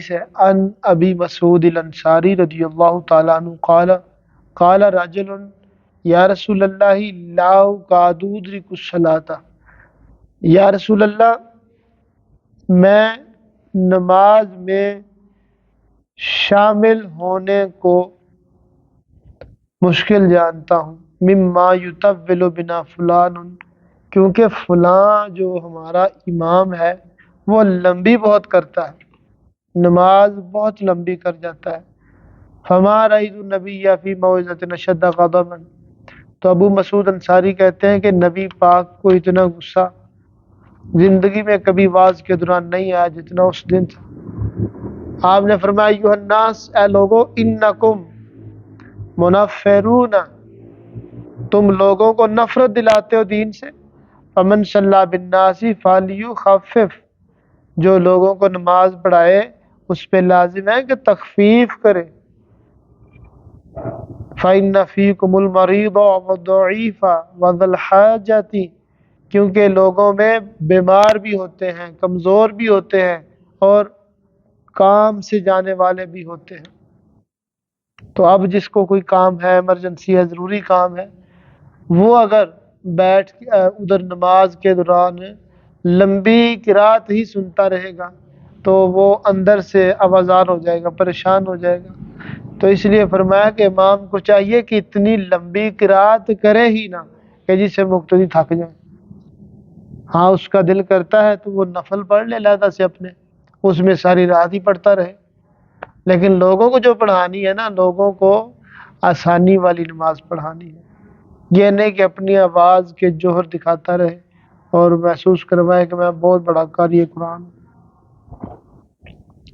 سے ان ابی مسعود الانصاری رضی اللہ تعالیٰ عنہ قال قال رجل یا رسول اللہ لا اکاد ادرک الصلاۃ، یا رسول اللہ میں نماز میں شامل ہونے کو مشکل جانتا ہوں، مما یطول بنا فلان، کیونکہ فلاں جو ہمارا امام ہے وہ لمبی بہت کرتا ہے، نماز بہت لمبی کر جاتا ہے۔ فما رأیت النبی فی موعظۃ اشد غضبا، تو ابو مسعود انصاری کہتے ہیں کہ نبی پاک کو اتنا غصہ زندگی میں کبھی واز کے دوران نہیں آیا جتنا اس دن تھا۔ آپ نے فرمایا ایھا الناس، اے لوگو، انکم منفرون، تم لوگوں کو نفرت دلاتے ہو دین سے، فمن صلی بالناس فلیخفف، جو لوگوں کو نماز پڑھائے اس پہ لازم ہے کہ تخفیف کرے، فإن فیکم المریض والضعیف وذا الحاجۃ، کیونکہ لوگوں میں بیمار بھی ہوتے ہیں، کمزور بھی ہوتے ہیں، اور کام سے جانے والے بھی ہوتے ہیں۔ تو اب جس کو کوئی کام ہے، ایمرجنسی ہے، ضروری کام ہے، وہ اگر بیٹھ کے ادھر نماز کے دوران لمبی قرات ہی سنتا رہے گا تو وہ اندر سے آوازار ہو جائے گا، پریشان ہو جائے گا۔ تو اس لیے فرمایا کہ امام کو چاہیے کہ اتنی لمبی قرات کرے ہی نہ کہ جس سے مقتدی تھک جائے۔ ہاں اس کا دل کرتا ہے تو وہ نفل پڑھ لے علیحدہ سے اپنے، اس میں ساری رات ہی پڑھتا رہے، لیکن لوگوں کو جو پڑھانی ہے نا، لوگوں کو آسانی والی نماز پڑھانی ہے، یہ نہیں کہ اپنی آواز کے جوہر دکھاتا رہے اور محسوس کروائے کہ میں بہت بڑا قاری قرآن ہوں۔